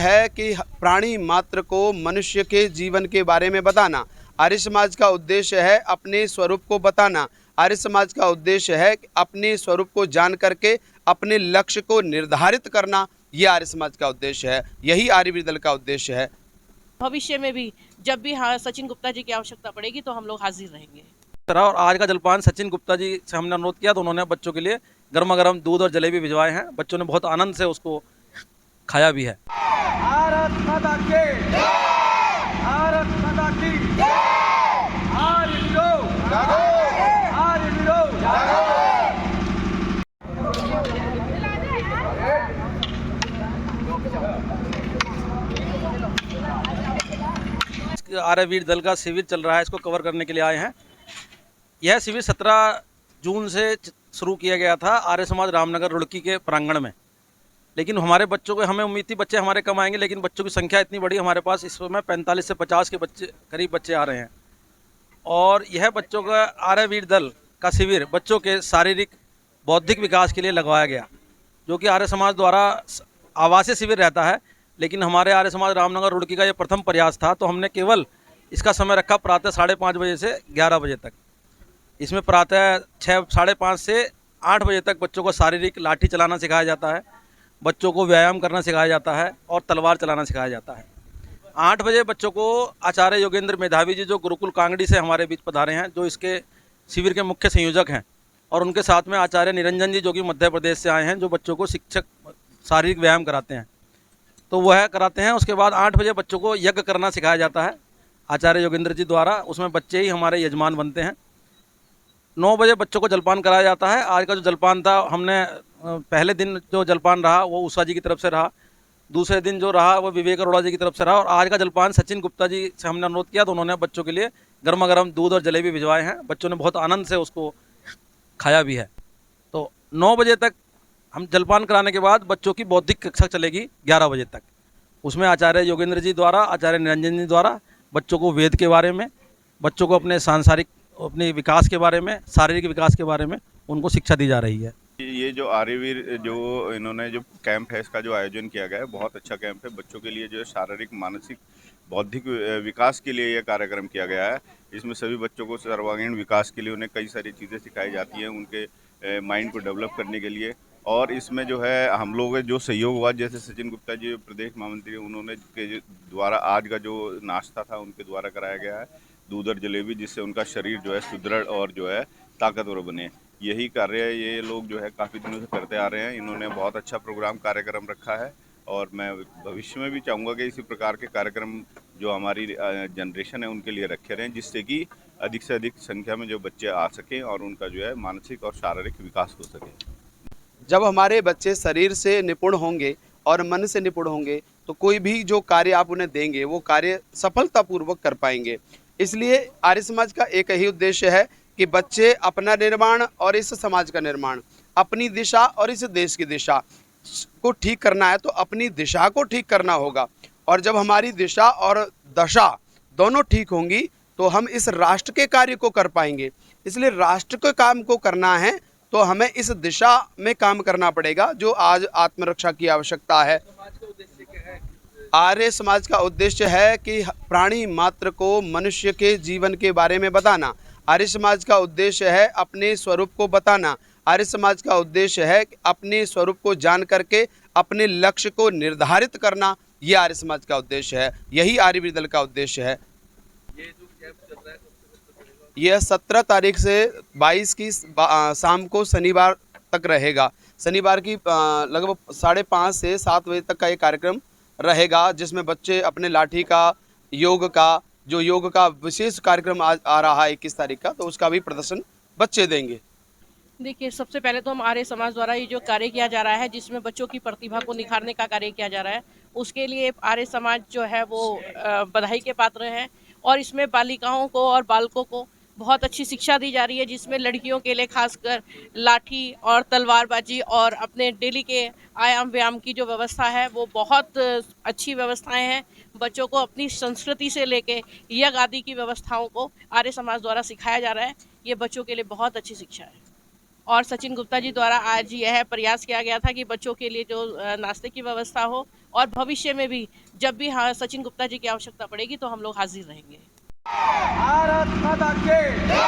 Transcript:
है कि प्राणी मात्र को मनुष्य के जीवन के बारे में बताना। आर्य समाज का उद्देश्य है अपने स्वरूप को बताना। आर्य समाज का उद्देश्य है अपने स्वरूप को जान करके अपने लक्ष्य को निर्धारित करना। ये आर्य समाज का उद्देश्य है, यही आर्यवीर दल का उद्देश्य है। भविष्य में भी जब भी हाँ सचिन गुप्ता जी की आवश्यकता पड़ेगी तो हम लोग हाजिर रहेंगे। और आज का जलपान सचिन गुप्ता जी से हमने अनुरोध किया तो उन्होंने बच्चों के लिए गर्मा गर्म दूध और जलेबी भिजवाए हैं। बच्चों ने बहुत आनंद से उसको खाया भी है। भारत माता की जय, भारत माता की जय, आर्य वीरो जागो, आर्य वीरो जागो। आर्यवीर दल का शिविर चल रहा है, इसको कवर करने के लिए आए हैं। यह शिविर 17 जून से शुरू किया गया था आर्य समाज रामनगर रुड़की के प्रांगण में। लेकिन हमारे बच्चों को, हमें उम्मीद थी बच्चे हमारे कम आएंगे, लेकिन बच्चों की संख्या इतनी बड़ी, हमारे पास इस समय 45 से 50 के बच्चे करीब बच्चे आ रहे हैं। और यह बच्चों का आर्यवीर दल का शिविर बच्चों के शारीरिक बौद्धिक विकास के लिए लगवाया गया, जो कि आर्य समाज द्वारा आवासीय शिविर रहता है। लेकिन हमारे आर्य समाज रामनगर रुड़की का ये प्रथम प्रयास था, तो हमने केवल इसका समय रखा प्रातः 5:30 बजे से 11 बजे तक। इसमें प्रातः 5:30 से 8 बजे तक बच्चों को शारीरिक लाठी चलाना सिखाया जाता है, बच्चों को व्यायाम करना सिखाया जाता है और तलवार चलाना सिखाया जाता है। 8 बजे बच्चों को आचार्य योगेंद्र मेधावी जी, जो गुरुकुल कांगड़ी से हमारे बीच पधारे हैं, जो इसके शिविर के मुख्य संयोजक हैं, और उनके साथ में आचार्य निरंजन जी, जो कि मध्य प्रदेश से आए हैं, जो बच्चों को शिक्षक शारीरिक व्यायाम कराते हैं, तो वह कराते हैं। उसके बाद 8 बजे बच्चों को यज्ञ करना सिखाया जाता है आचार्य योगेंद्र जी द्वारा, उसमें बच्चे ही हमारे यजमान बनते हैं। 9 बजे बच्चों को जलपान कराया जाता है। आज का जो जलपान था, हमने पहले दिन जो जलपान रहा वो उषा जी की तरफ से रहा, दूसरे दिन जो रहा वो विवेक अरोड़ा जी की तरफ से रहा, और आज का जलपान सचिन गुप्ता जी से हमने अनुरोध किया तो उन्होंने बच्चों के लिए गर्मा गर्म दूध और जलेबी भिजवाए हैं। बच्चों ने बहुत आनंद से उसको खाया भी है। तो 9 बजे तक हम जलपान कराने के बाद बच्चों की बौद्धिक कक्षा चलेगी 11 बजे तक। उसमें आचार्य योगेंद्र जी द्वारा, आचार्य निरंजन जी द्वारा बच्चों को वेद के बारे में, बच्चों को अपने सांसारिक, अपने विकास के बारे में, शारीरिक विकास के बारे में उनको शिक्षा दी जा रही है। ये जो आर्यवीर जो इन्होंने जो कैंप है, इसका जो आयोजन किया गया है, बहुत अच्छा कैंप है। बच्चों के लिए जो है शारीरिक, मानसिक, बौद्धिक विकास के लिए यह कार्यक्रम किया गया है। इसमें सभी बच्चों को सर्वांगीण विकास के लिए उन्हें कई सारी चीज़ें सिखाई जाती हैं, उनके माइंड को डेवलप करने के लिए। और इसमें जो है हम लोग जो सहयोग हुआ, जैसे सचिन गुप्ता जी प्रदेश महामंत्री, उन्होंने के द्वारा आज का जो नाश्ता था उनके द्वारा कराया गया है, दूध और जलेबी, जिससे उनका शरीर जो है सुदृढ़ और जो है ताकतवर बने। यही कार्य ये लोग जो है काफ़ी दिनों से करते आ रहे हैं। इन्होंने बहुत अच्छा प्रोग्राम कार्यक्रम रखा है, और मैं भविष्य में भी चाहूँगा कि इसी प्रकार के कार्यक्रम जो हमारी जनरेशन है उनके लिए रखे रहें, जिससे कि अधिक से अधिक संख्या में जो बच्चे आ सकें और उनका जो है मानसिक और शारीरिक विकास हो सके। जब हमारे बच्चे शरीर से निपुण होंगे और मन से निपुण होंगे तो कोई भी जो कार्य आप उन्हें देंगे वो कार्य सफलतापूर्वक कर पाएंगे। इसलिए आर्य समाज का एक ही उद्देश्य है कि बच्चे अपना निर्माण और इस समाज का निर्माण, अपनी दिशा और इस देश की दिशा को ठीक करना है, तो अपनी दिशा को ठीक करना होगा। और जब हमारी दिशा और दशा दोनों ठीक होंगी तो हम इस राष्ट्र के कार्य को कर पाएंगे। इसलिए राष्ट्र के काम को करना है तो हमें इस दिशा में काम करना पड़ेगा, जो आज आत्मरक्षा की आवश्यकता है। आर्य समाज का उद्देश्य है कि प्राणी मात्र को मनुष्य के जीवन के बारे में बताना। आर्य समाज का उद्देश्य है अपने स्वरूप को बताना। आर्य समाज का उद्देश्य है अपने स्वरूप को जान करके अपने लक्ष्य को निर्धारित करना। ये आर्य समाज का उद्देश्य है, यही आर्यवीर दल का उद्देश्य है। यह 17 तारीख से 22 की शाम को शनिवार तक रहेगा। शनिवार की लगभग 5:30 से 7 बजे तक का ये कार्यक्रम रहेगा, जिसमें बच्चे अपने लाठी का, योग का विशेष कार्यक्रम आ रहा है 21 तारीख का, तो उसका भी प्रदर्शन बच्चे देंगे। देखिए, सबसे पहले तो हम आर्य समाज द्वारा ये जो कार्य किया जा रहा है, जिसमें बच्चों की प्रतिभा को निखारने का कार्य किया जा रहा है, उसके लिए आर्य समाज जो है वो बधाई के पात्र है। और इसमें बालिकाओं को और बालकों को बहुत अच्छी शिक्षा दी जा रही है, जिसमें लड़कियों के लिए खासकर लाठी और तलवारबाजी और अपने डेली के आयाम व्यायाम की जो व्यवस्था है वो बहुत अच्छी व्यवस्थाएं हैं। बच्चों को अपनी संस्कृति से लेके यज्ञ आदि की व्यवस्थाओं को आर्य समाज द्वारा सिखाया जा रहा है। ये बच्चों के लिए बहुत अच्छी शिक्षा है। और सचिन गुप्ता जी द्वारा आज यह प्रयास किया गया था कि बच्चों के लिए जो नाश्ते की व्यवस्था हो और भविष्य में भी जब भी हाँ सचिन गुप्ता जी की आवश्यकता पड़ेगी तो हम लोग हाजिर रहेंगे। भारत माता की